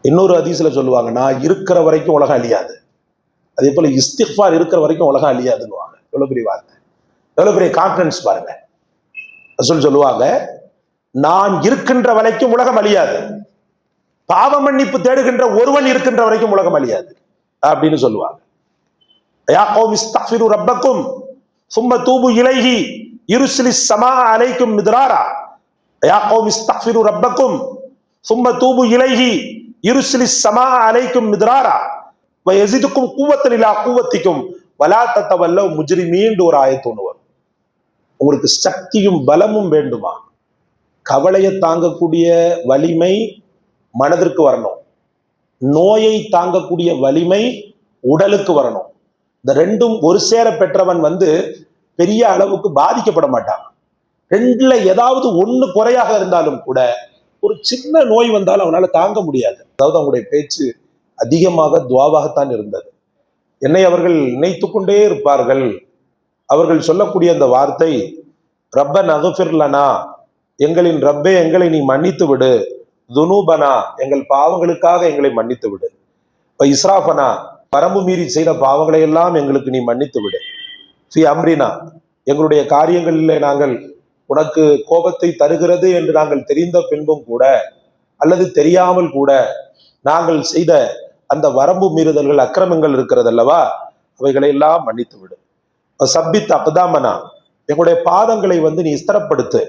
இன்னொரு ஹதீஸ்ல சொல்லுவாங்க, நான் இருக்கிற வரைக்கும் உலகம் அழியாது. அதே போல இஸ்திக்ஃபார் இருக்கிற வரைக்கும் உலகம் அழியாதுன்னுவாங்க. எவ்வளவு பெரிய வார்த்தை, எவ்வளவு பெரிய கான்ஃபிடன்ஸ் பாருங்க. ரசூல் சொல்லுவாங்க, நான் இருக்கின்ற வரைக்கும் உலகம் அழியாது, பாவ மன்னிப்பு தேடுகின்ற ஒருவன் இருக்கின்ற வரைக்கும் உலகம் அழியாது அப்படின்னு சொல்லுவாங்க. யா கௌமி இஸ்தக்ஃபிரு ரப்பக்கும் சும்ம தூபு இலைஹி யுர்சிலிஸ் ஸமாஅ அலைக்கும் மித்ராரா. யா கௌமி இஸ்தக்ஃபிரு ரப்பக்கும் சும்ம தூபு இலைஹி யுர்சிலிஸ் ஸமாஅ அலைக்கும் மித்ராரா வ யஸிதுக்கும் குவத்தன் இலா குவத்திக்கும் வலா தத்தவல்லவ் முஜ்ரிமீன் ஒரு ஆயத்து ஒன்று வரும். உங்களுக்கு சக்தியும் பலமும் வேண்டுமா? கவலையை தாங்கக்கூடிய வலிமை மனதிற்கு வரணும், நோயை தாங்கக்கூடிய வலிமை உடலுக்கு வரணும். இந்த ரெண்டும் ஒரு சேர பெற்றவன் பெரிய அளவுக்கு பாதிக்கப்பட மாட்டான். ரெண்டுல ஏதாவது ஒண்ணு குறையாக இருந்தாலும் கூட ஒரு சின்ன நோய் வந்தாலும் அவனால தாங்க முடியாது. அதாவது அவங்களுடைய பேச்சு அதிகமாக துவாவாகத்தான் இருந்தது. என்னை அவர்கள் நினைத்து கொண்டே இருப்பார்கள். அவர்கள் சொல்லக்கூடிய அந்த வார்த்தை, ரப்பன் அகுஃபிர் லனா, எங்களின் ரப்பே எங்களை நீ மன்னித்து விடு, துனூபனா எங்கள் பாவங்களுக்காக எங்களை மன்னித்து விடு, இஸ்ராஃபனா வரம்பு மீறி செய்த பாவங்களை எல்லாம் எங்களுக்கு நீ மன்னித்து விடு, ஃபி அம்ரினா எங்களுடைய காரியங்களிலே நாங்கள் உனக்கு கோபத்தை தருகிறது என்று நாங்கள் தெரிந்த பின்பும் கூட அல்லது தெரியாமல் கூட நாங்கள் செய்த அந்த வரம்பு மீறுதல்கள் அக்கிரமங்கள் இருக்கிறது அல்லவா, அவைகளை எல்லாம் மன்னித்து விடு. சப்பித் அக்தாமனா எங்களுடைய பாதங்களை நீ ஸ்திரப்படுத்து,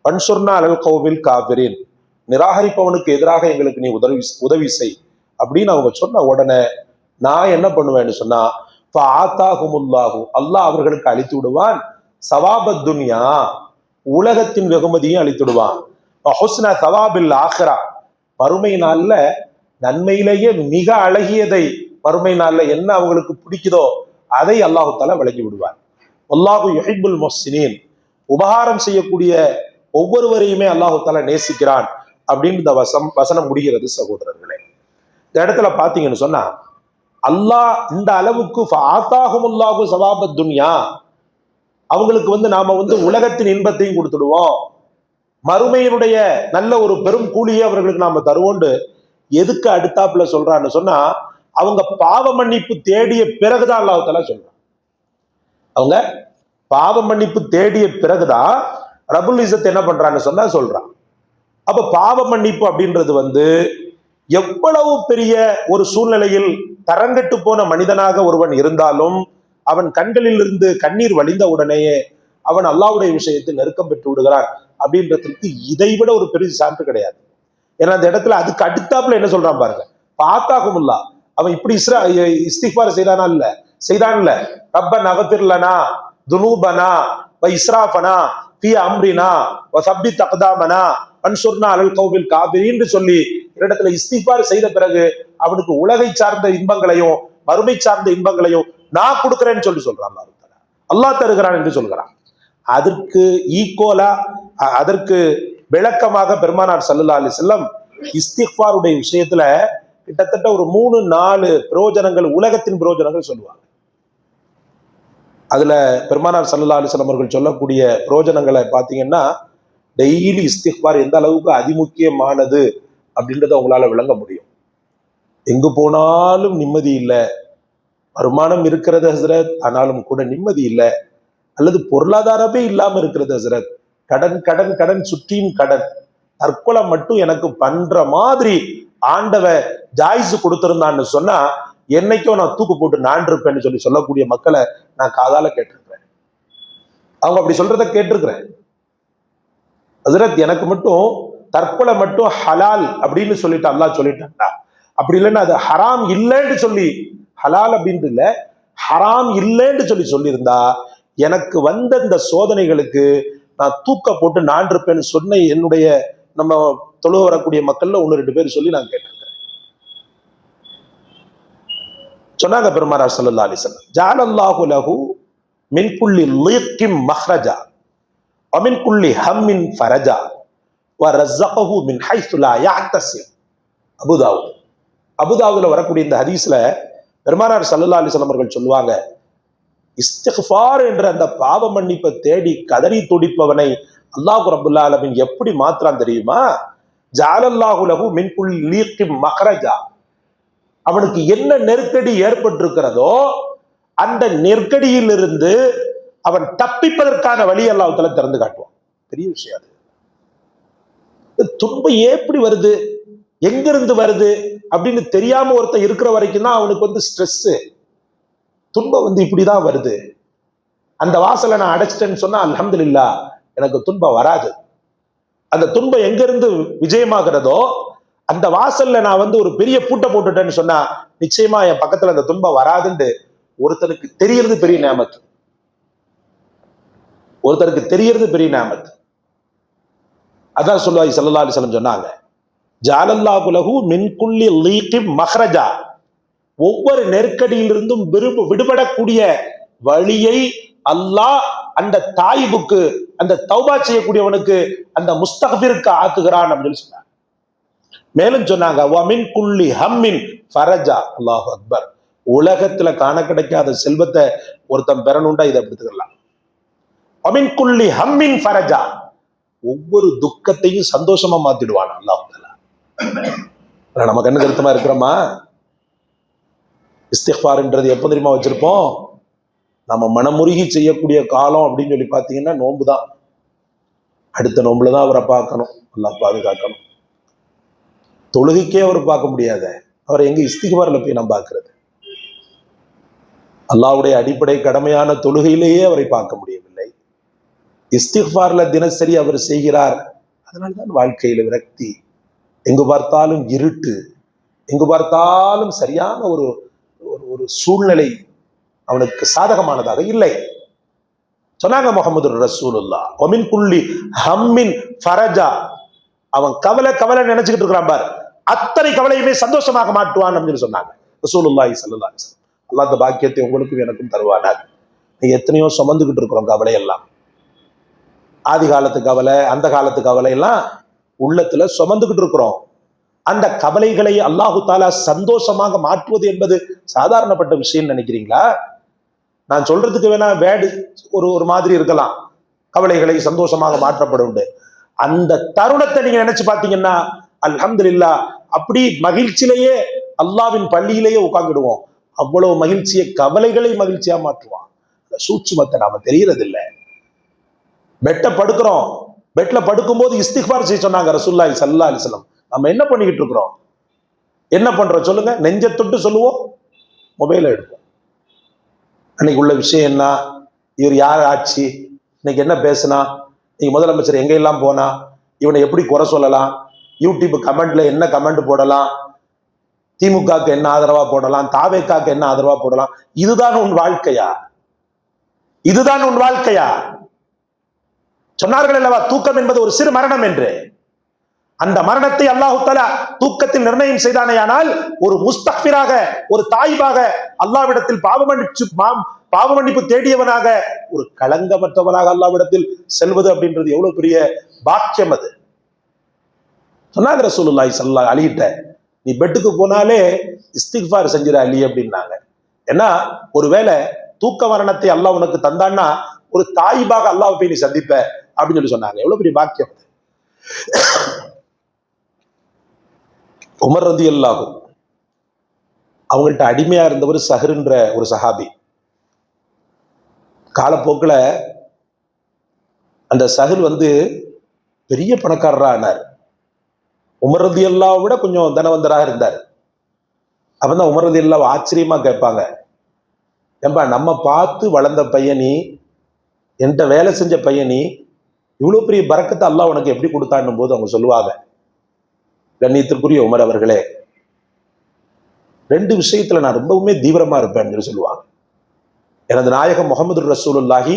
பன்சுர்னா அலல் கௌமில் காபிரின் நிராகரிப்பவனுக்கு எதிராக எங்களுக்கு நீ உதவி செய் அப்படின்னு அவங்க சொன்ன உடனே நான் என்ன பண்ணுவேன்னு சொன்னா, அல்லாஹ் அவர்களுக்கு அளித்து விடுவான் சவாபத் துன்யா, உலகத்தின் வெகுமதியும் அளித்து விடுவான், ஹுஸ்ன சவாபில் ஆஹிரா மறுமை நாள்ல நன்மையிலேயே மிக அழகியதை மறுமை நாள்ல என்ன அவங்களுக்கு பிடிக்குதோ அதை அல்லாஹு தஆலா வழங்கி விடுவார். அல்லாஹு யுஹிப்புல் முஹ்சினீன் உபகாரம் செய்யக்கூடிய ஒவ்வொருவரையுமே அல்லாஹு தஆலா நேசிக்கிறான் அப்படின்னு இந்த வசனம் முடிகிறது. சகோதரர்களே, இந்த இடத்துல பாத்தீங்கன்னு சொன்னா அல்லாஹ் இந்த அளவுக்கு ஆத்தாகுமுல்லாஹு சவாபத் துன்யா, அவங்களுக்கு நாம உலகத்தின் இன்பத்தையும் கொடுத்துடுவோம், மறுமையினுடைய நல்ல ஒரு பெரும் கூலியை அவர்களுக்கு நாம தருவோண்டு எதுக்கு அடுத்தாப்புல சொல்றான்னு சொன்னா, அவங்க பாவ மன்னிப்பு தேடிய பிறகுதான் அல்லாஹ் தஆலா சொல்றான். அவங்க பாவ மன்னிப்பு தேடிய பிறகுதான் ரப்புல் இஸ்ஸத் என்ன பண்றான்னு சொன்னா சொல்றான். அப்ப பாவ மன்னிப்பு அப்படின்றது எவ்வளவு பெரிய ஒரு சூழ்நிலையில் தரங்கட்டு போன மனிதனாக ஒருவன் இருந்தாலும் அவன் கண்களில் இருந்து கண்ணீர் வழிந்த உடனேயே அவன் அல்லாஹ்வுடைய விஷயத்தில் நெருக்கம் பெற்று விடுகிறான் அப்படின்றதுக்கு இதைவிட ஒரு பெரிய சான்று கிடையாது. ஏன்னா அந்த இடத்துல அதுக்கு அடுத்தாப்புல என்ன சொல்றான் பாருங்க, பாத்தாகுமுல்லா அவன் இப்படி இஸ்திக்பார் செய்தான்ல ரப்பன் அக்ஃபிர் லனா துனூபனா வ இஸ்ராஃபனா ஃபீ அம்ரினா வ சப்பித் அக்தாமனா வன்சுர்னா அலல் கௌமில் காபிரீன் சொல்லி இடத்துல இஸ்திக்பார் செய்த பிறகு அவனுக்கு உலகை சார்ந்த இன்பங்களையும் மறுமை சார்ந்த இன்பங்களையும் நான் கொடுக்கிறேன்னு சொல்றான். அல்லாஹ் தருகிறான் என்று சொல்கிறான். அதற்கு ஈக்குவலா அதற்கு விளக்கமாக பெருமானார் ஸல்லல்லாஹு அலைஹி வஸல்லம் இஸ்திக்பாருடைய விஷயத்துல கிட்டத்தட்ட ஒரு 3-4 பிரயோஜனங்கள், உலகத்தின் பிரயோஜனங்கள் சொல்லுவாங்க. அதுல பெருமானார் ஸல்லல்லாஹு அலைஹி வஸல்லம் அவர்கள் சொல்லக்கூடிய பிரயோஜனங்களை பார்த்தீங்கன்னா, டெய்லி இஸ்திக்பார் எந்த அளவுக்கு அதிமுக்கியமானது அப்படின்றத உங்களால விளங்க முடியும். எங்கு போனாலும் நிம்மதி இல்லை, வருமானம் இருக்கிறது ஹஸ்ரத், ஆனாலும் கூட நிம்மதி இல்லை, அல்லது பொருளாதாரமே இல்லாம இருக்கிறது ஹஸ்ரத், கடன் கடன் கடன் சுற்றியும் கடன், தற்கொலை மட்டும் எனக்கு பண்ற மாதிரி ஆண்டவ ஜாய்ஸ் கொடுத்திருந்தான்னு சொன்னா என்னைக்கும் நான் தூக்கு போட்டு நான் இருப்பேன்னு சொல்லக்கூடிய மக்களை நான் காதால கேட்டிருக்கிறேன். அவங்க அப்படி சொல்றத கேட்டிருக்கிறேன். ஹஸ்ரத் எனக்கு மட்டும் தற்கொலை மட்டும் ஹலால் அப்படின்னு சொல்லிட்டு அல்லாஹ் சொல்லிட்டான்டா, அப்படி இல்லைன்னா அது ஹராம் இல்லைன்னு சொல்லி, ஹலால் அப்படின்ட்டு இல்லை ஹராம் இல்லைன்னு சொல்லியிருந்தா எனக்கு வந்த இந்த சோதனைகளுக்கு நான் தூக்க போட்டு நான் இருப்பேன்னு சொன்ன என்னுடைய நம்ம தொழுவ வரக்கூடிய மக்கள்ல 1-2 பேர் சொல்லி நான் கேட்டிருக்கிறேன். சொன்னாங்க பெருமானார் ஸல்லல்லாஹு அலைஹி வஸல்லம், ஜஅலல்லாஹு லஹு மின் குல்லி லிக்கிம் மஹ்ரஜா வ மின் குல்லி ஹம்மின் ஃபரஜா வ ரஸகஹு மின் ஹைஸு லா யஹ்தஸிப். அபூதாவுதுல வரக்கூடிய இந்த ஹதீஸ்ல பெருமானார் ஸல்லல்லாஹு அலைஹி வஸல்லம் அவர்கள் சொல்லுவாங்க, இஸ்திக்ஃபார் என்ற அந்த பாவ மன்னிப்பை தேடி கதறி துடிப்பவனை அல்லாஹ் ரப்புல் ஆலமீன் எப்படி மாற்றான் தெரியுமா? ஜஅலல்லாஹு லஹு மின் குல்லி லீக்கின் மக்ரஜா. அவனுக்கு என்ன நெருக்கடி ஏற்பட்டிருக்கிறதோ அந்த நெருக்கடியிலிருந்து அவன் தப்பிப்பதற்கான வழி அல்லாஹ் தஆலா திறந்து காட்டுவான். பெரிய விஷயம் அது. துன்பம் எப்படி வருது, எங்கிருந்து வருது அப்படின்னு தெரியாம ஒருத்தன் இருக்கிற வரைக்கும் தான் அவனுக்கு ஸ்ட்ரெஸ். துன்பம் இப்படிதான் வருது. அந்த வாசலை நான் அடைச்சிட்டேன்னு சொன்னா அல்ஹம்துலில்லாஹ் எனக்கு துன்பம் வராது. அந்த துன்பம் எங்கிருந்து விஜயமாகிறதோ அந்த வாசல்ல நான் ஒரு பெரிய பூட்டை போட்டுட்டேன்னு சொன்னா நிச்சயமா என் பக்கத்துல அந்த துன்பம் வராதுன்னு ஒருத்தனுக்கு தெரியறது பெரிய நியாமத்து. ஒருத்தருக்கு தெரியறது பெரிய நியாமத்து. அதான் சொல்லுவாங்க ஸல்லல்லாஹு அலைஹி வஸல்லம் சொன்னாங்க, ஜஅலல்லாஹு லஹு மின் குல்லி லீக்கின் மக்ரஜா. ஒவ்வொரு நெருக்கடியிலிருந்தும் விடுபடக்கூடிய வழியை அல்லாஹ் அந்த தாயிபுக்கு, அந்த தௌபா செய்யக்கூடியவனுக்கு, அந்த முஸ்தக்பிருக்கு ஆக்குகிறான் அப்படின்னு சொன்னாங்க. மேலும் சொன்னாங்க, வமின் குல்லி ஹம்மின் ஃபரஜா. அல்லாஹு அக்பர். உலகத்துல காண கிடைக்காத செல்வத்தை ஒருத்தன் பெறணுண்டா இதை எடுத்துக்கலாம். வமின் குல்லி ஹம்மின் ஃபரஜா. ஒவ்வொரு துக்கத்தையும் சந்தோஷமா மாத்திடுவான் அல்லாஹ் தஆலா. நம்ம கண்ணு கருத்தமா இருக்கிறோமா? இஸ்திக்ஃபார்ன்றது எப்போ தெரியுமா வச்சிருப்போம்? நம்ம மனமுருகி செய்யக்கூடிய காலம் அப்படின்னு சொல்லி பார்த்தீங்கன்னா நோன்பு தான். அடுத்த நோன்புல தான் அவரை பார்க்கணும், அல்லாஹ் பாதுகாக்கணும். தொழுகைக்கே அவர் பார்க்க முடியாத அவரை எங்க இஸ்திக்ஃபார்ல போய் நம்ம பார்க்கிறது? அல்லாஹ்வுடைய அடிப்படை கடமையான தொழுகையிலேயே அவரை பார்க்க முடியவில்லை. இஸ்திக்ஃபார்ல தினசரி அவர் செய்கிறார். அதனால்தான் வாழ்க்கையில விரக்தி, எங்கு பார்த்தாலும் இருட்டு, எங்கு பார்த்தாலும் சரியான ஒரு ஒரு சூழ்நிலை அவனுக்கு சாதகமானதாக இல்லை. சொன்னாங்க முஹம்மது ரசூலுல்லாஹ், வமின் குல்லி ஹம்மின் ஃபரஜா. அவன் கவலை கவலை நினைச்சுக்கிட்டு இருக்கிறான் பார், அத்தனை கவலையுமே சந்தோஷமாக மாட்டுவான் அப்படின்னு சொன்னாங்க ரசூலுல்லாஹி ஸல்லல்லாஹு அலைஹி வஸல்லம். அல்லாஹ் அந்த பாக்கியத்தை உங்களுக்கும் எனக்கும் தருவானாக. நீ எத்தனையோ சுமந்துக்கிட்டு இருக்கிறோம் கவலை எல்லாம், ஆதி காலத்து கவலை, அந்த காலத்து கவலை எல்லாம் உள்ளத்துல சுமந்துக்கிட்டு இருக்கிறோம். அந்த கவலைகளை அல்லாஹு தாலா சந்தோஷமாக மாற்றுவது என்பது சாதாரணப்பட்ட விஷயம் நினைக்கிறீங்களா? நான் சொல்றதுக்கு வேணா வேடு ஒரு மாதிரி இருக்கலாம், கவலைகளை சந்தோஷமாக மாற்றப்படும். அந்த தருணத்தை நீங்க நினைச்சு பார்த்தீங்கன்னா அல்ஹம்துலில்லாஹ், அப்படி மகிழ்ச்சியிலேயே அல்லாவின் பள்ளியிலேயே உட்கார்ந்துடுவோம். அவ்வளவு மகிழ்ச்சியை கவலைகளை மகிழ்ச்சியா மாற்றுவான். சூட்சுமத்தை நாம தெரியறது இல்லை. பெட்டை படுக்கிறோம், பெட்ல படுக்கும் போது இஸ்திக்ஃபார் செய்ய சொன்னாங்க ரசூலுல்லாஹி ஸல்லல்லாஹு அலைஹி வஸல்லம். நம்ம என்ன பண்ணிக்கிட்டு இருக்கிறோம்? என்ன பண்றோம் சொல்லுங்க? நெஞ்ச தொட்டு சொல்லுவோம், மொபைலை எடுப்போம். அன்னைக்கு உள்ள விஷயம் என்ன, இவர் யார் ஆட்சி, இன்னைக்கு என்ன பேசினா, இன்னைக்கு முதலமைச்சர் எங்க எல்லாம் போனா, இவனை எப்படி குறை சொல்லலாம், யூடியூப் கமெண்ட்ல என்ன கமெண்ட் போடலாம், திமுகவுக்கு என்ன ஆதரவா போடலாம், தாவேக்காக்கு என்ன ஆதரவா போடலாம். இதுதான் உன் வாழ்க்கையா? இதுதான் உன் வாழ்க்கையா? சொன்னார்கள் அல்லவா, தூக்கம் என்பது ஒரு சிறு மரணம் என்று. அந்த மரணத்தை அல்லாஹு தஆலா தூக்கத்தில் நிர்ணயம் செய்தானேயானால் ஒரு முஸ்தக்பிராக, ஒரு தாயிபாக, அல்லாஹ்விடத்தில் பாவ மன்னிப்பு தேடியவனாக, ஒரு களங்கமற்றவனாக அல்லாஹ்விடத்தில் செல்வது அப்படின்றது எவ்வளவு பெரிய பாக்கியம். அது சொன்னாங்க ரசூலுல்லாஹி ஸல்லல்லாஹு அலைஹி வஸல்லம், அலிகிட்ட நீ பெட்டுக்கு போனாலே இஸ்திக்ஃபார் செஞ்சிர அலி அப்படின்னாங்க. ஏன்னா ஒருவேளை தூக்க மரணத்தை அல்லாஹ் உனக்கு தந்தான்னா ஒரு தாயிபாக அல்லாஹ் போய் நீ சந்திப்ப அப்படின்னு சொல்லி சொன்னாங்க. எவ்வளவு பெரிய பாக்கியம். உமர் ரலியல்லாஹு அவங்கள்ட்ட அடிமையா இருந்தவர் சஹ்ர்ன்ற ஒரு சஹாபி. காலப்போக்கில் அந்த சஹ்ர் பெரிய பணக்காரரா ஆனார். உமர் ரலியல்லாஹு விட கொஞ்சம் தனவந்தராக இருந்தார். அப்பதான் உமர் ரலியல்லாஹு ஆச்சரியமா கேட்பாங்க, ஏம்பா நம்ம பார்த்து வளர்ந்த பையனி, என்கிட்ட வேலை செஞ்ச பையனி, இவ்வளவு பெரிய பரக்கத்தை அல்லாஹ் உனக்கு எப்படி கொடுத்தான்னும் போது அவங்க சொல்லுவாங்க, கண்ணியத்திற்குரிய உமர் அவர்களே, ரெண்டு விஷயத்துல நான் ரொம்பவுமே தீவிரமா இருப்பேன்னு சொல்லுவாங்க. எனது நாயகம் முஹம்மது ரசூலுல்லாஹி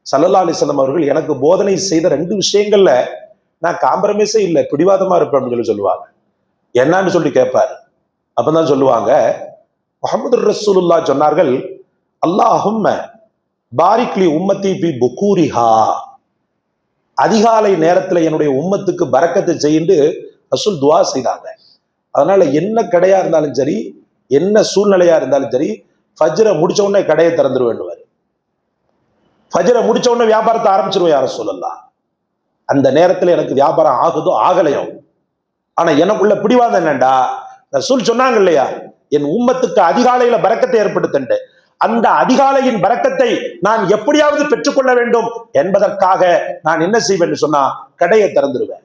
ஸல்லல்லாஹு அலைஹி வஸல்லம் அவர்கள் எனக்கு போதனை செய்த ரெண்டு விஷயங்கள்ல நான் காம்ப்ரமைஸே இல்லை, பிடிவாதமா இருப்பேன் அப்படின்னு சொல்லுவாங்க. என்னன்னு சொல்லி கேட்பாரு. அப்பதான் சொல்லுவாங்க, முஹம்மது ரசூலுல்லாஹ் சொன்னார்கள், அல்லாஹும்ம பாரிக்லி உம்மத்தி பி புகூரிஹா. அதிகாலை நேரத்துல என்னுடைய உம்மத்துக்கு பரக்கத்தை செய்து ரசூல் துவா செய்தாங்க. அதனால என்ன கடையா இருந்தாலும் சரி, என்ன சூழ்நிலையா இருந்தாலும் சரி, ஃபஜ்ரை முடிச்ச உடனே கடையை திறந்துருவேன்னுவாரு. ஃபஜ்ரை முடிச்ச உடனே வியாபாரத்தை ஆரம்பிச்சிருவேன் யார சொல்லலாம். அந்த நேரத்துல எனக்கு வியாபாரம் ஆகுதோ ஆகலையோ, ஆனா எனக்குள்ள பிடிவாதம் என்னண்டா, ரசூல் சொன்னாங்க இல்லையா, என் உம்மத்துக்கு அதிகாலையில பரக்கத்தை ஏற்படுத்தண்டு, அந்த அதிகாலையின் பரக்கத்தை நான் எப்படியாவது பெற்றுக்கொள்ள வேண்டும் என்பதற்காக நான் என்ன செய்வேன் சொன்னா, கடையை திறந்துருவேன்.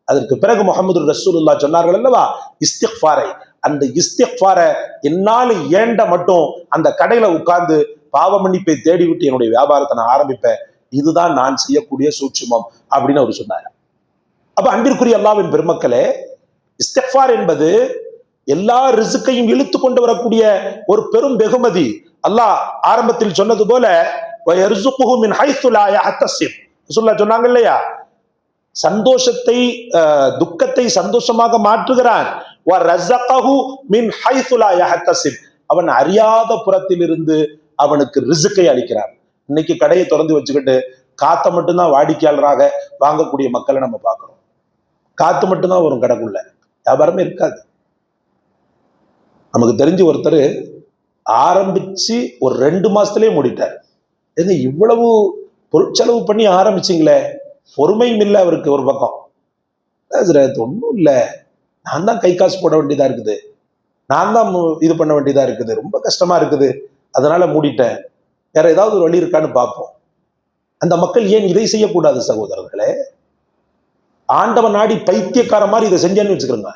அதற்கு பிறகு முஹம்மது ரசூலுல்லாஹ் சொன்னார்கள் அல்லவா, இஸ்திக்ஃபாரை, அந்த இஸ்திக்ஃபாரை என்னால ஏண்ட மட்டும் அந்த கடையில உட்கார்ந்து பாவ மன்னிப்பை தேடி விட்டு என்னுடைய வியாபாரத்தை நான் ஆரம்பிப்பேன். இதுதான் நான் செய்யக்கூடிய சூட்சுமம் அப்படின்னு அவர் சொன்னார். அப்ப அன்பிற்குரிய அல்லாஹ்வின் பெருமக்களே, இஸ்திக்ஃபார் என்பது எல்லா ரிஸ்கையும் இழுத்து கொண்டு வரக்கூடிய ஒரு பெரும் வெகுமதி. அல்லாஹ் ஆரம்பத்தில் சொன்னது போல சொன்னாங்க இல்லையா, சந்தோஷத்தை துக்கத்தை சந்தோஷமாக மாற்றுகிறான். அவன் அறியாத புறத்தில் இருந்து அவனுக்கு ரிஸ்கை அளிக்கிறான். இன்னைக்கு கடையை திறந்து வச்சுக்கிட்டு காத்த மட்டும்தான் வாடிக்கையாளராக வாங்கக்கூடிய மக்களை நம்ம பார்க்கிறோம். காத்து மட்டும்தான் வரும் கடைக்குள்ள, வியாபாரமே இருக்காது. நமக்கு தெரிஞ்ச ஒருத்தர் ஆரம்பிச்சு ஒரு 2 மாசத்திலே மூடிட்டார். ஏங்க இவ்வளவு பொருட்செலவு பண்ணி ஆரம்பிச்சிங்களே, பொறுமையும் இல்லை அவருக்கு. ஒரு பக்கம் ஒன்றும் இல்லை, நான் தான் கை காசு போட வேண்டியதா இருக்குது, நான் தான் இது பண்ண வேண்டியதா இருக்குது, ரொம்ப கஷ்டமா இருக்குது, அதனால மூடிட்டேன், வேற ஏதாவது ஒரு வழி இருக்கான்னு பார்ப்போம். அந்த மக்கள் ஏன் இதை செய்யக்கூடாது சகோதரர்களே? ஆண்டவன் நாடி பைத்தியக்கார மாதிரி இதை செஞ்சேன்னு வச்சுக்கிறோங்க,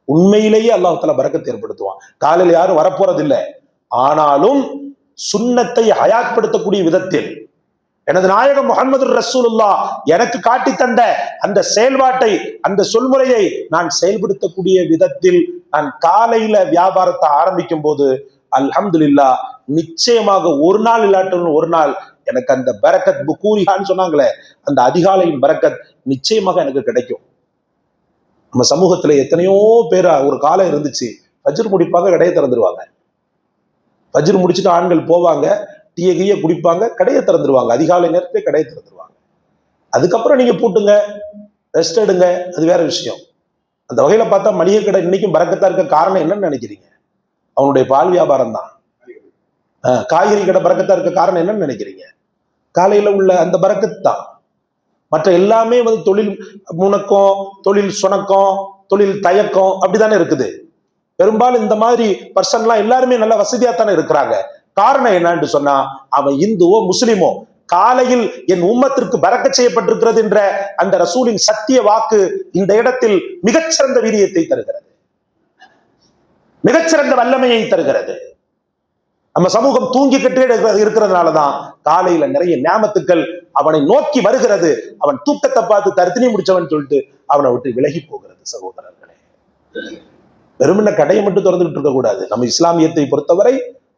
உண்மையிலேயே அல்லாஹ்தாலா பரக்கத்தை ஏற்படுத்துவான். காலையில் யாரும் வரப்போறது இல்லை, ஆனாலும் சுன்னத்தை ஹயாத்படுத்தக்கூடிய விதத்தில் எனது நாயகம் முஹம்மது ரசூலுல்லாஹ் எனக்கு காட்டி தந்த அந்த செயல்பாட்டை, அந்த சொல்முறையை நான் செயல்படுத்தக்கூடிய விதத்தில் நான் காலையில வியாபாரத்தை ஆரம்பிக்கும் போது அல்ஹம்துலில்லாஹ் நிச்சயமாக ஒரு நாள் இல்லாட்டும் ஒரு நாள் எனக்கு அந்த பரக்கத் புகூரிஹான்னு சொன்னாங்களே, அந்த அதிகாலையின் பரக்கத் நிச்சயமாக எனக்கு கிடைக்கும். நம்ம சமூகத்துல எத்தனையோ பேர் ஒரு காலம் இருந்துச்சு, ஃபஜ்ர் முடிப்பாங்க, கடையை திறந்துருவாங்க. ஃபஜ்ர் முடிச்சுட்டு ஆண்கள் போவாங்க, டீயை கீயை குடிப்பாங்க, கடையை திறந்துருவாங்க, அதிகாலை நேரத்தை கடையை திறந்துருவாங்க. அதுக்கப்புறம் நீங்க பூட்டுங்க, ரெஸ்ட் எடுங்க, அது வேற விஷயம். அந்த வகையில பார்த்தா மளிகை கடை இன்னைக்கும் பரக்கத்தா இருக்க காரணம் என்னன்னு நினைக்கிறீங்க? அவனுடைய பால் வியாபாரம் தான். காய்கறி கடை பரக்கத்தா இருக்க காரணம் என்னன்னு நினைக்கிறீங்க? காலையில உள்ள அந்த பரக்கத்து தான். மற்ற எல்லாமே தொழில் முணக்கம், தொழில் சுணக்கம், தொழில் தயக்கம் அப்படித்தானே இருக்குது. பெரும்பாலும் இந்த மாதிரி பர்சன்லாம் எல்லாருமே நல்ல வசதியா தானே இருக்கிறாங்க. காரணம் என்னன்னு சொன்னா, அவன் இந்துவோ முஸ்லிமோ, காலையில் என் உம்மத்திற்கு பரக்க செய்யப்பட்டிருக்கிறது என்ற அந்த ரசூலின் சத்திய வாக்கு இந்த இடத்தில் மிகச்சிறந்த வீரியத்தை தருகிறது, மிகச்சிறந்த வல்லமையை தருகிறது. நம்ம சமூகம் தூங்கிக்கிட்டே இருக்கிறதுனாலதான் காலையில நிறைய ஞாபத்துக்கள் அவனை நோக்கி வருகிறது. அவன் தூக்கத்தை பார்த்து தருத்தினி முடிச்சவன் சொல்லிட்டு அவனை விட்டு விலகி போகிறது. சகோதரர்களே, வெறுமன கடையை மட்டும் திறந்துகிட்டு இருக்க கூடாது. நம்ம இஸ்லாமியத்தை பொறுத்தவரை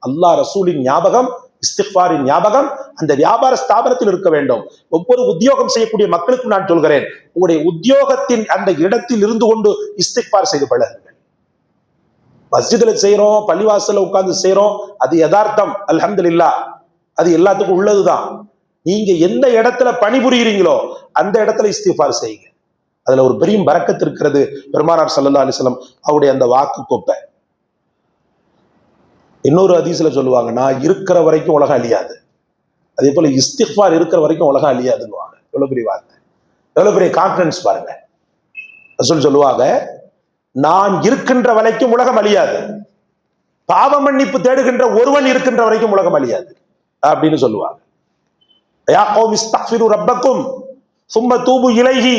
அல்லாஹ் ரசூலின் ஞாபகம், இஸ்திக்ஃபாரின் ஞாபகம் அந்த வியாபார ஸ்தாபனத்தில் இருக்க வேண்டும். ஒவ்வொரு உத்தியோகம் செய்யக்கூடிய மக்களுக்கும் நான் சொல்கிறேன், உங்களுடைய உத்தியோகத்தின் அந்த இடத்தில் இருந்து கொண்டு இஸ்திக்ஃபார் செய்து பழகுங்கள். மஸ்ஜிதுல செய்யறோம், பள்ளிவாசல்ல உட்கார்ந்து செய்யறோம், அது யதார்த்தம், அல்ஹம்துலில்லாஹ், அது எல்லாத்துக்கும் உள்ளதுதான். நீங்க எந்த இடத்துல பணிபுரிகிறீங்களோ அந்த இடத்துல இஸ்திக்ஃபார் செய்யுங்க. அதுல ஒரு பெரிய பரக்கத்து இருக்கிறது. பெருமானார் ஸல்லல்லாஹு அலைஹி வஸல்லம் அவருடைய அந்த வாக்கு கோப்பை இன்னொரு ஹதீஸ்ல சொல்லுவாங்க, நான் இருக்கிற வரைக்கும் உலகம் அழியாது, அதே போல இஸ்திக்ஃபார் இருக்கிற வரைக்கும் உலகம் அழியாதுன்னுவாங்க. எவ்வளவு பெரிய வார்த்தை, எவ்வளவு பெரிய கான்ஃபிடன்ஸ் பாருங்க. ரசூல் சொல்லுவாங்க, நான் இருக்கின்ற வரைக்கும் உலகம் அழியாது, பாவ மன்னிப்பு தேடுகின்ற ஒருவன் இருக்கின்ற வரைக்கும் உலகம் அழியாது அப்படின்னு சொல்லுவாங்க. யா கௌமி இஸ்தக்ஃபிரு ரப்பக்கும் சும்ம தூபு இலைஹி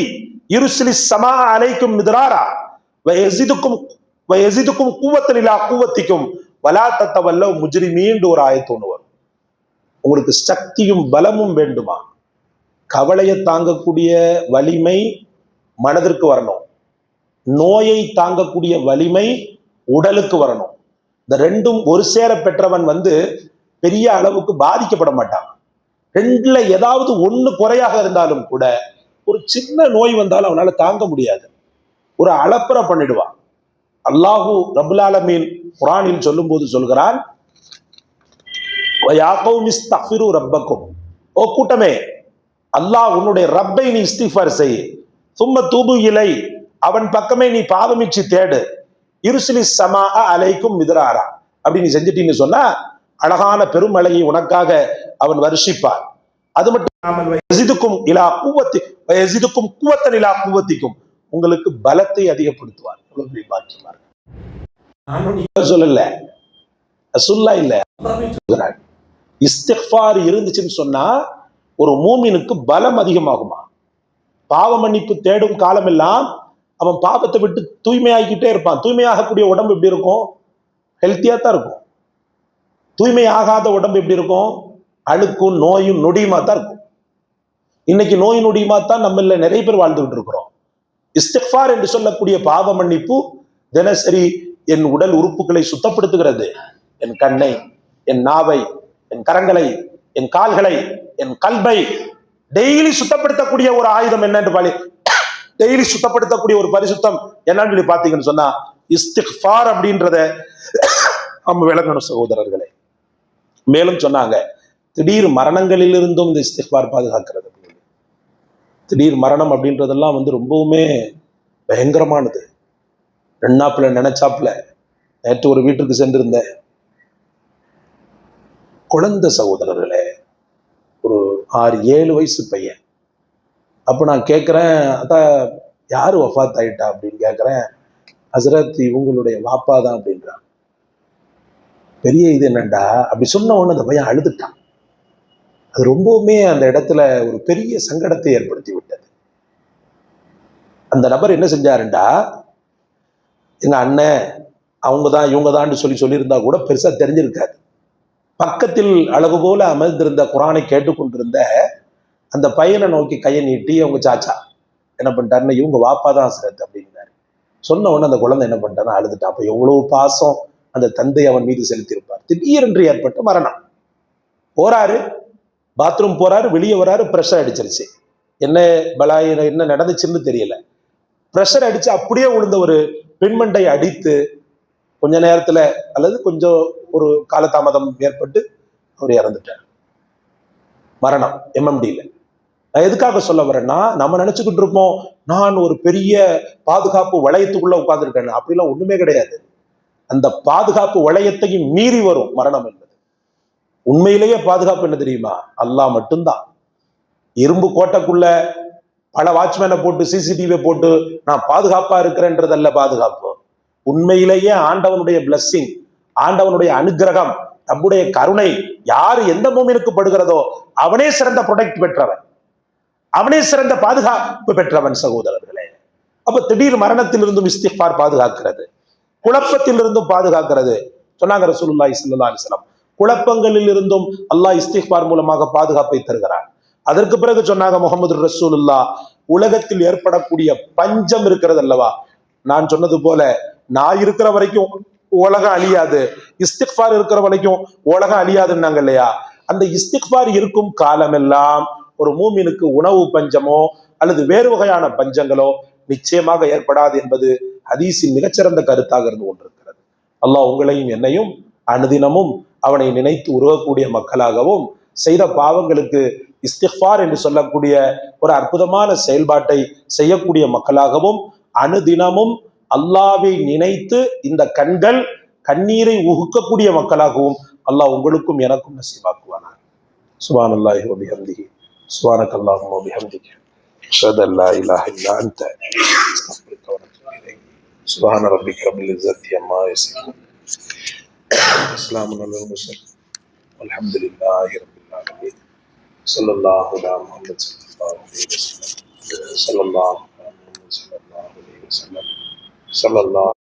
யுர்சிலிஸ் ஸமா அலைக்கும் மித்ராரா வயஸிதுக்கும் குவத்தன் இலா குவத்திக்கும் வலா தத்தவல்லவ் முஜ்ரிமீன் ஒரு ஆயத்து ஒன்று வரும். உங்களுக்கு சக்தியும் பலமும் வேண்டுமா? கவலையை தாங்கக்கூடிய வலிமை மனதிற்கு வரணும், நோயை தாங்கக்கூடிய வலிமை உடலுக்கு வரணும். இந்த ரெண்டும் ஒரு சேர பெற்றவன் பெரிய அளவுக்கு பாதிக்கப்பட மாட்டான். ரெண்டுல ஏதாவது ஒண்ணு குறையாக இருந்தாலும் கூட ஒரு சின்ன நோய் வந்தாலும் அவனால தாங்க முடியாது, ஒரு அலப்பற பண்ணிடுவான். அல்லாஹு ரப்புல் ஆலமீன் குர்ஆனில் சொல்லும் போது சொல்கிறான், யா கௌமி இஸ்தக்ஃபிரு ரப்பக்கும், ஓ கூட்டமே, அல்லாஹ் உன்னுடைய ரப்பை நீ இஸ்திக்ஃபார் செய், சும்ம தூபு இலை, அவன் பக்கமே நீ பாவமிச்சு தேடு, யுர்சிலிஸ் ஸமா அலைக்கும் மித்ராரா, அப்படி நீ செஞ்சிட்டீன்னு சொன்னா அழகான பெருமழையை உனக்காக அவன் வருஷிப்பான். அது மட்டும் இல்லாமல் வயஸிதுக்கும் இலா குவத்தி வயஸிதுக்கும் குவத்தன் இலா குவத்திக்கும், உங்களுக்கு பலத்தை அதிகப்படுத்துவார். எவ்வளவு பெரிய பாக்கியமா இருக்கு. சொல்லல, ரசூலுல்லாஹ் இல்ல, இஸ்திக்ஃபார் இருந்துச்சுன்னு சொன்னா ஒரு மூமினுக்கு பலம் அதிகமாகுமா. பாவ மன்னிப்பு தேடும் காலம் எல்லாம் அவன் பாவத்தை விட்டு தூய்மையாகிக்கிட்டே இருப்பான். தூய்மையாகக்கூடிய உடம்பு எப்படி இருக்கும்? ஹெல்த்தியா தான் இருக்கும். தூய்மை ஆகாத உடம்பு எப்படி இருக்கும்? அழுக்கும் நோயும் நொடியுமா தான் இருக்கும். இன்னைக்கு நோய் நொடியுமா தான் நம்மள நிறைய பேர் வாழ்ந்துகிட்டு இருக்கிறோம். இஸ்திக்ஃபார் என்று சொல்லக்கூடிய பாவ மன்னிப்பு தினசரி என் உடல் உறுப்புகளை சுத்தப்படுத்துகிறது. என் கண்ணை, என் நாவை, என் கரங்களை, என் கால்களை, என் கல்வை டெய்லி சுத்தப்படுத்தக்கூடிய ஒரு ஆயுதம் என்னன்னு பாலி, டெய்லி சுத்தப்படுத்தக்கூடிய ஒரு பரிசுத்தம் என்னன்னு சொல்லி பாத்தீங்கன்னு சொன்னா இஸ்திக்ஃபார் அப்படின்றத நம்ம விளங்கணும் சகோதரர்களே. மேலும் சொன்னாங்க, திடீர் மரணங்களில் இருந்தும் இந்த இஸ்திக்ஃபார் பாதுகாக்கிறது. திடீர் மரணம் அப்படின்றதெல்லாம் ரொம்பவுமே பயங்கரமானது. ரெண்டாப்புல நினைச்சாப்புல. நேற்று ஒரு வீட்டுக்கு சென்றிருந்தேன். குழந்தை சகோதரர்களே, ஒரு 6-7 வயசு பையன். அப்போ நான் கேட்குறேன், அதான் யார் வஃபாத் ஆயிட்டா அப்படின்னு கேட்குறேன். ஹசரத் இவங்களுடைய வாப்பா தான் அப்படின்றான். பெரிய இது என்னண்டா அப்படி சொன்ன உடனே அந்த பையன் அழுதுட்டான். அது ரொம்பவுமே அந்த இடத்துல ஒரு பெரிய சங்கடத்தை ஏற்படுத்தி விட்டது. அந்த நபர் என்ன செஞ்சாருண்டா, எங்க அண்ணன் அவங்க தான் இவங்க தான் சொல்லியிருந்தா கூட பெருசா தெரிஞ்சிருக்காது. பக்கத்தில் அழகு போல அமர்ந்திருந்த குரானை கேட்டுக்கொண்டிருந்த அந்த பையனை நோக்கி கையை நீட்டி அவங்க சாச்சா என்ன பண்ணிட்டாருன்னா, இவங்க வாப்பா தான் ஹசரத் அப்படின்னாரு. சொன்ன உடனே அந்த குழந்தை என்ன பண்ணிட்டாருன்னா அழுதுட்டா. அப்ப எவ்வளவு பாசம் அந்த தந்தை அவன் மீது செலுத்தியிருப்பார். திடீரென்று ஏற்பட்ட மரணம். போறாரு, பாத்ரூம் போறாரு, வெளியே வராரு, ப்ரெஷர் அடிச்சிருச்சு. என்ன பலாயிரம் என்ன நடந்துச்சுன்னு தெரியல. ப்ரெஷர் அடிச்சு அப்படியே விழுந்த ஒரு பெண்மண்டை அடித்து கொஞ்ச நேரத்துல அல்லது கொஞ்சம் ஒரு காலதாமதம் ஏற்பட்டு அவர் இறந்துட்டார். மரணம் எம்எம்டியில். நான் எதுக்காக சொல்ல வரேன்னா, நம்ம நினைச்சுக்கிட்டு இருப்போம் நான் ஒரு பெரிய பாதுகாப்பு வளையத்துக்குள்ள உட்கார்ந்துருக்கேன். அப்படிலாம் ஒண்ணுமே கிடையாது. அந்த பாதுகாப்பு வளையத்தையும் மீறி வரும் மரணம் என்பது. உண்மையிலேயே பாதுகாப்பு என்ன தெரியுமா? அல்லாஹ் மட்டும்தான். இரும்பு கோட்டைக்குள்ள பல வாட்ச்மேனை போட்டு சிசிடிவி போட்டு நான் பாதுகாப்பா இருக்கிறேன்றதல்ல பாதுகாப்பு. உண்மையிலேயே ஆண்டவனுடைய பிளஸ்ஸிங், ஆண்டவனுடைய அனுகிரகம், நம்முடைய கருணை யாரு எந்த மூமினுக்கு படுகிறதோ அவனே சிறந்த ப்ரொடெக்ட் பெற்றவன், அவனே சிறந்த பாதுகாப்பு பெற்றவன் சகோதரர்களே. அப்ப திடீர் மரணத்திலிருந்தும் இஸ்திக்ஃபார் பாதுகாக்கிறது, குழப்பத்திலிருந்தும் பாதுகாக்கிறது. சொன்னாங்க ரசூலுல்லாஹி ஸல்லல்லாஹு அலைஹி வஸல்லம், குழப்பங்களில் இருந்தும் அல்லாஹ் இஸ்திக்ஃபார் மூலமாக பாதுகாப்பை தருகிறான். அதற்கு பிறகு சொன்னாங்க முஹம்மது ரசூலுல்லாஹ், உலகத்தில் ஏற்படக்கூடிய பஞ்சம் இருக்கிறது அல்லவா, நான் சொன்னது போல நான் இருக்கிற வரைக்கும் உலகம் அழியாது, இஸ்திக்ஃபார் இருக்கிற வரைக்கும் உலகம் அழியாதுன்னாங்க இல்லையா. அந்த இஸ்திக்ஃபார் இருக்கும் காலமெல்லாம் ஒரு மூமினுக்கு உணவு பஞ்சமோ அல்லது வேறு வகையான பஞ்சங்களோ நிச்சயமாக ஏற்படாது என்பது ஹதீஸின் மிகச்சிறந்த கருத்தாக இருந்து கொண்டிருக்கிறது. அல்லாஹ் உங்களையும் என்னையும் அனுதினமும் அவனை நினைத்து உருவக்கூடிய மக்களாகவும், செய்த பாவங்களுக்கு இஸ்திக்ஃபார் என்று சொல்லக்கூடிய ஒரு அற்புதமான செயல்பாட்டை செய்யக்கூடிய மக்களாகவும், அனுதினமும் அல்லாஹ்வை நினைத்து இந்த கண்கள் கண்ணீரை உகுக்கக்கூடிய மக்களாகவும் அல்லாஹ் உங்களுக்கும் எனக்கும் நசீபாக்குவானார். சுப்ஹானல்லாஹி வ பிஹம்திஹி, சுப்ஹானக்கல்லாஹும்ம வ பிஹம்திக, அஷ்ஹது அல்லா இலாஹ இல்லா அன்த, அஸ்தக்ஃபிருக வ அத்தூபு இலைக். சுப்ஹான ரப்பிக ரப்பில் இஸ்ஸத்தி அம்மா யசிஃபூன், வஸ்ஸலாமுன் அலல் முர்ஸலீன், வல்ஹம்துலில்லாஹி ரப்பில் ஆலமீன். ஸல்லல்லாஹு அலா முஹம்மத் ஸல்லல்லாஹு அலைஹி வஸல்லம், ஸல்லல்லாஹு அலா முஹம்மத் ஸல்லல்லாஹு அலைஹி வஸல்லம், ஸல்லல்லாஹு